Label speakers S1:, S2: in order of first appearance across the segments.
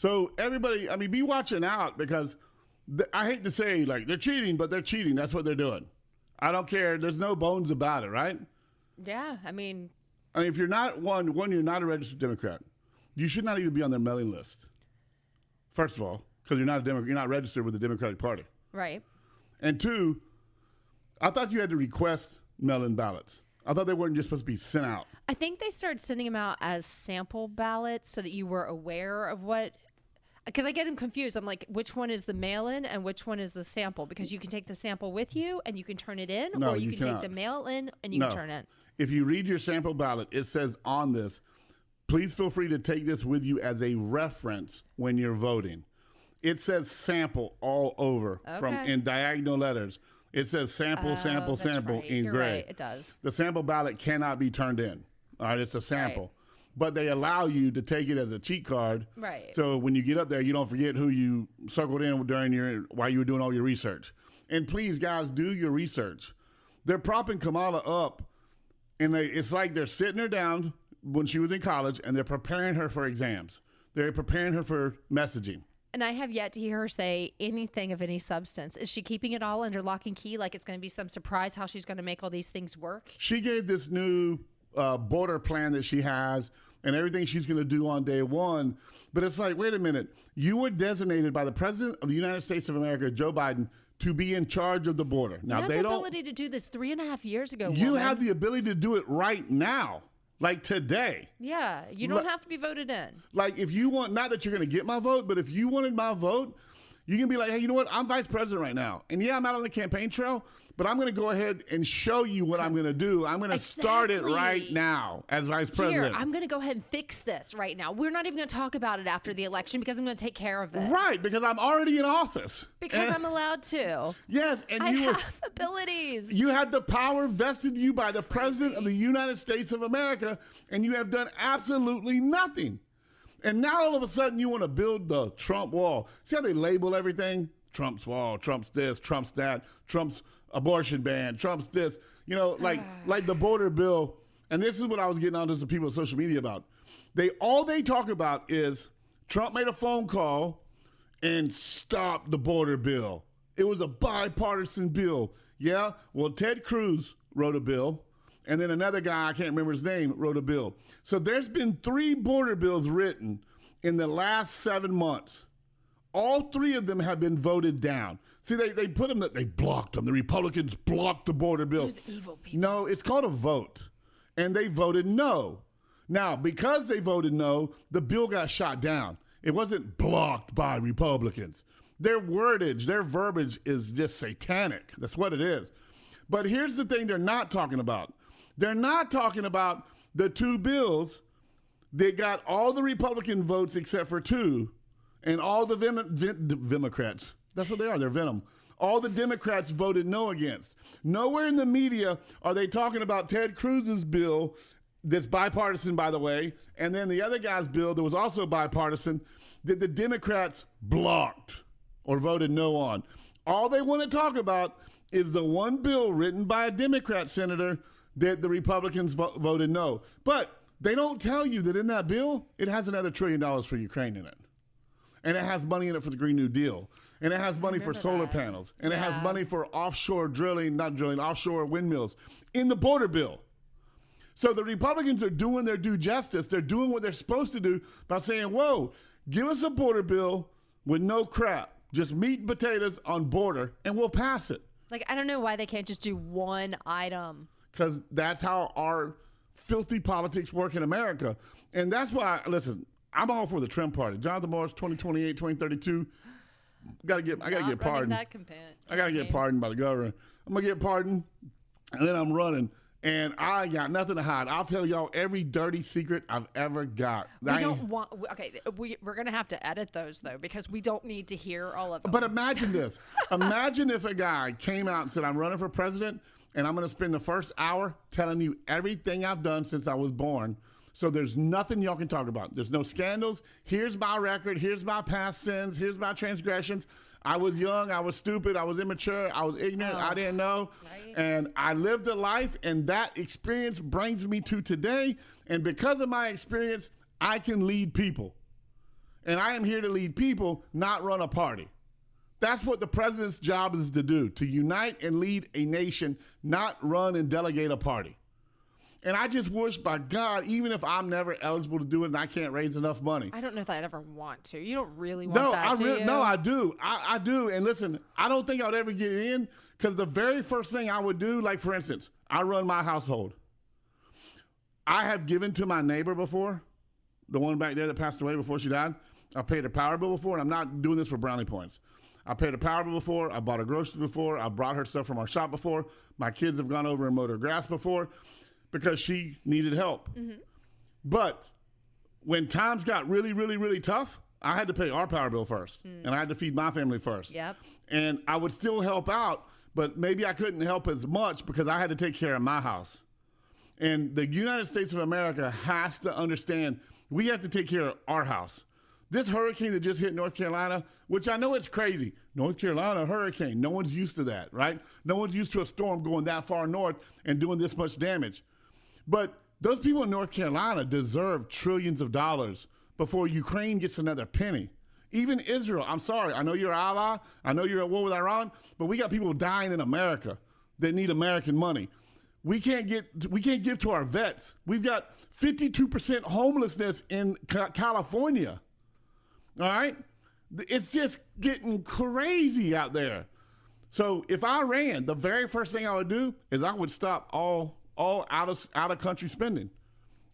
S1: So everybody, I mean, be watching out because I hate to say like they're cheating, but they're cheating. That's what they're doing. I don't care. There's no bones about it, right?
S2: Yeah, I mean,
S1: if you're not one, you're not a registered Democrat. You should not even be on their mailing list. First of all, because you're not a Democrat, you're not registered with the Democratic Party.
S2: right.
S1: And two, I thought you had to request mail-in ballots. I thought they weren't just supposed to be sent out.
S2: I think they started sending them out as sample ballots so that you were aware of what. Because I get them confused. I'm like, which one is the mail-in and which one is the sample? Because you can take the sample with you and you can turn it in,
S1: No,
S2: or you
S1: you
S2: can
S1: cannot.
S2: take the mail-in and you
S1: No.
S2: can turn it.
S1: If you read your sample ballot, it says on this, please feel free to take this with you as a reference when you're voting. It says sample all over
S2: Okay.
S1: in diagonal letters. It says sample, sample,
S2: That's
S1: sample
S2: right.
S1: in
S2: You're
S1: gray.
S2: right. It does.
S1: The sample ballot cannot be turned in. All right, it's a sample.
S2: Right.
S1: But they allow you to take it as a cheat card.
S2: Right.
S1: So when you get up there, you don't forget who you circled in while you were doing all your research. And please, guys, do your research. They're propping Kamala up, and it's like they're sitting her down when she was in college, and they're preparing her for exams. They're preparing her for messaging.
S2: And I have yet to hear her say anything of any substance. Is she keeping it all under lock and key? Like it's going to be some surprise how she's going to make all these things work?
S1: She gave this new border plan that she has and everything she's going to do on day one. But it's like, wait a minute. You were designated by the President of the United States of America, Joe Biden, to be in charge of the border. Now,
S2: You had
S1: they
S2: the
S1: don't.
S2: ability to do this 3.5 years ago.
S1: You
S2: woman.
S1: have the ability to do it right now, like today.
S2: Yeah, you don't have to be voted in.
S1: Like if you want, not that you're going to get my vote, but if you wanted my vote, you can be like, hey, you know what? I'm vice president right now. And yeah, I'm out on the campaign trail, but I'm going to go ahead and show you what I'm going to do. I'm going to start it right
S2: Exactly.
S1: now as vice
S2: Here,
S1: president.
S2: I'm going to go ahead and fix this right now. We're not even going to talk about it after the election because I'm going to take care of it.
S1: Right, because I'm already in office.
S2: Because
S1: And-
S2: I'm allowed to.
S1: Yes, and
S2: I
S1: you were.
S2: have abilities.
S1: You had the power vested in you by the President of the United States of America, and you have done absolutely nothing. And now all of a sudden you want to build the Trump wall. See how they label everything? Trump's wall, Trump's this, Trump's that, Trump's abortion ban, Trump's this. You know, like the border bill. And this is what I was getting on to some people on social media about. All they talk about is Trump made a phone call and stopped the border bill. It was a bipartisan bill. Yeah, well, Ted Cruz wrote a bill, and then another guy, I can't remember his name, wrote a bill. So there's been 3 border bills written in the last 7 months. All 3 of them have been voted down. See, they put them, they blocked them. The Republicans blocked the border bill.
S2: Those evil people.
S1: No, it's called a vote. And they voted no. Now, because they voted no, the bill got shot down. It wasn't blocked by Republicans. Their wordage, their verbiage is just satanic. That's what it is. But here's the thing they're not talking about. They're not talking about the 2 bills that got all the Republican votes except for 2, and all the Democrats. That's what they are. They're venom. All the Democrats voted no against. Nowhere in the media are they talking about Ted Cruz's bill that's bipartisan, by the way, and then the other guy's bill that was also bipartisan that the Democrats blocked or voted no on. All they want to talk about is the one bill written by a Democrat senator that the Republicans voted no. But they don't tell you that in that bill, it has another $1 trillion for Ukraine in it. And it has money in it for the Green New Deal. And it has money for solar panels. And it has money for offshore offshore windmills in the border bill. So the Republicans are doing their due justice. They're doing what they're supposed to do by saying, whoa, give us a border bill with no crap. Just meat and potatoes on border, and we'll pass it.
S2: Like, I don't know why they can't just do one item.
S1: Because that's how our filthy politics work in America. And that's why, listen, I'm all for the Trump party. Jonathan Morris, 2028, 2032. I gotta get pardoned. I gotta get pardoned by the governor. I'm gonna get pardoned, and then I'm running. And I got nothing to hide. I'll tell y'all every dirty secret I've ever got.
S2: We're going to have to edit those, though, because we don't need to hear all of them.
S1: But imagine this. Imagine if a guy came out and said, I'm running for president, and I'm going to spend the first hour telling you everything I've done since I was born. So there's nothing y'all can talk about. There's no scandals. Here's my record. Here's my past sins. Here's my transgressions. I was young. I was stupid. I was immature. I was ignorant. I didn't know.
S2: Right.
S1: And I lived a life, and that experience brings me to today. And because of my experience, I can lead people. And I am here to lead people, not run a party. That's what the president's job is to do, to unite and lead a nation, not run and delegate a party. And I just wish, by God, even if I'm never eligible to do it and I can't raise enough money.
S2: I don't know if I'd ever want to. You don't really want that, do you?
S1: No, I do. I do. And listen, I don't think I'd ever get in, because the very first thing I would do, like for instance, I run my household. I have given to my neighbor before, the one back there that passed away before she died. I've paid her power bill before, and I'm not doing this for brownie points. I paid a power bill before. I bought her groceries before. I brought her stuff from our shop before. My kids have gone over and mowed her grass before because she needed help. Mm-hmm. But when times got really, really, really tough, I had to pay our power bill first, and I had to feed my family first.
S2: Yep.
S1: And I would still help out, but maybe I couldn't help as much because I had to take care of my house. And the United States of America has to understand we have to take care of our house. This hurricane that just hit North Carolina, which I know it's crazy. North Carolina hurricane. No one's used to that, right? No one's used to a storm going that far north and doing this much damage. But those people in North Carolina deserve trillions of dollars before Ukraine gets another penny. Even Israel, I'm sorry, I know you're an ally. I know you're at war with Iran, but we got people dying in America that need American money. We can't give to our vets. We've got 52% homelessness in California. All right? It's just getting crazy out there. So if I ran, the very first thing I would do is I would stop all out of country spending.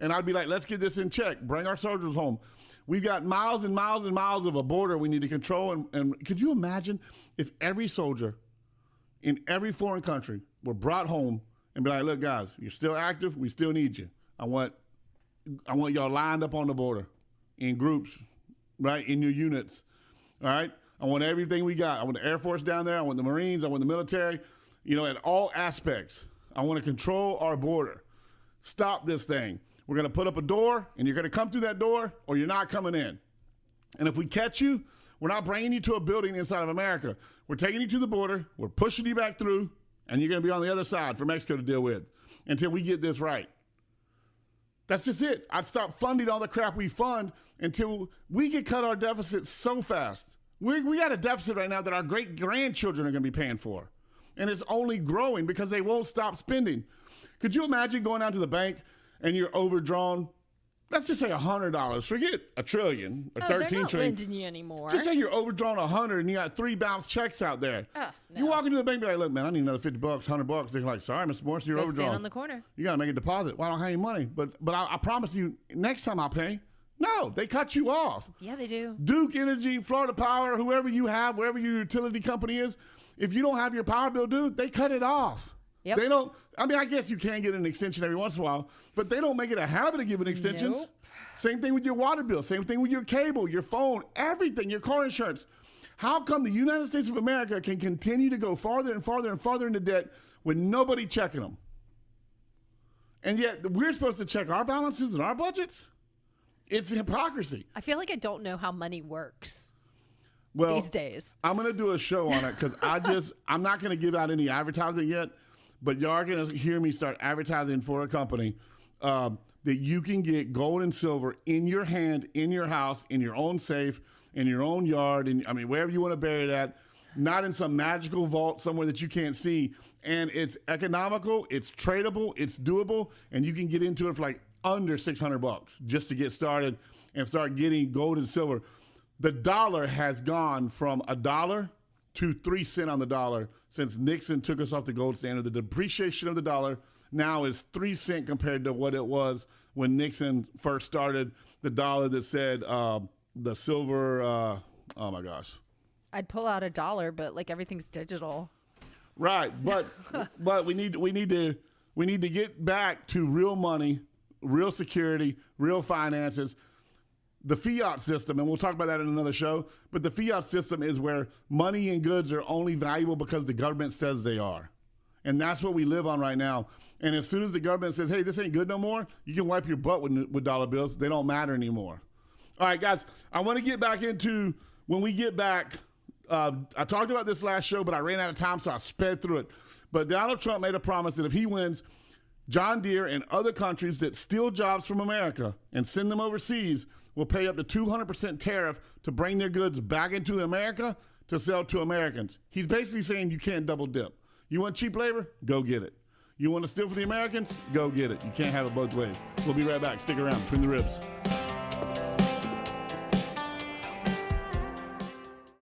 S1: And I'd be like, let's get this in check. Bring our soldiers home. We've got miles and miles and miles of a border we need to control. And could you imagine if every soldier in every foreign country were brought home and be like, look, guys, you're still active. We still need you. I want y'all lined up on the border in groups, right, in your units, all right? I want everything we got. I want the Air Force down there. I want the Marines. I want the military, at all aspects. I want to control our border. Stop this thing. We're going to put up a door, and you're going to come through that door, or you're not coming in. And if we catch you, we're not bringing you to a building inside of America. We're taking you to the border. We're pushing you back through, and you're going to be on the other side for Mexico to deal with until we get this right. That's just it. I'd stop funding all the crap we fund until we can cut our deficit so fast. We got a deficit right now that our great-grandchildren are going to be paying for. And it's only growing because they won't stop spending. Could you imagine going down to the bank and you're overdrawn, let's just say $100. Forget a trillion or 13
S2: they're not
S1: trillion.
S2: lending you anymore.
S1: Just say you're overdrawn 100 and you got 3 bounced checks out there.
S2: No.
S1: You walk into the bank and be like, look, man, I need another $50, $100. They're like, sorry, Mr. Morrison, you're
S2: Go
S1: overdrawn.
S2: stand on the corner.
S1: You got to make a deposit. Well, I don't have any money. But I promise you, next time I'll pay. No, they cut you off.
S2: Yeah, they do.
S1: Duke Energy, Florida Power, whoever you have, wherever your utility company is, if you don't have your power bill due, they cut it off.
S2: Yep.
S1: They don't, I guess you can get an extension every once in a while, but they don't make it a habit of giving extensions.
S2: Nope.
S1: Same thing with your water bill. Same thing with your cable, your phone, everything, your car insurance. How come the United States of America can continue to go farther and farther and farther into debt with nobody checking them? And yet we're supposed to check our balances and our budgets? It's hypocrisy.
S2: I feel like I don't know how money works
S1: Well,
S2: these days.
S1: I'm going to do a show on it because I'm not going to give out any advertisement yet, but y'all are going to hear me start advertising for a company that you can get gold and silver in your hand, in your house, in your own safe, in your own yard, wherever you want to bury it at, not in some magical vault somewhere that you can't see. And it's economical, it's tradable, it's doable, and you can get into it for like under $600 just to get started and start getting gold and silver. The dollar has gone from $1 to 3 cents on the dollar since Nixon took us off the gold standard. The depreciation of the dollar now is 3 cents compared to what it was when Nixon first started the dollar that said the silver, oh my gosh.
S2: I'd pull out $1, but like everything's digital.
S1: Right, but we need to get back to real money, real security, real finances. The fiat system, and we'll talk about that in another show, but the fiat system is where money and goods are only valuable because the government says they are. And that's what we live on right now. And as soon as the government says, hey, this ain't good no more, you can wipe your butt with dollar bills. They don't matter anymore. All right, guys, I want to get back into, when we get back, I talked about this last show, but I ran out of time, so I sped through it. But Donald Trump made a promise that if he wins, John Deere and other countries that steal jobs from America and send them overseas will pay up to 200% tariff to bring their goods back into America to sell to Americans. He's basically saying you can't double dip. You want cheap labor? Go get it. You want to steal from the Americans? Go get it. You can't have it both ways. We'll be right back. Stick around. Between the Ribs.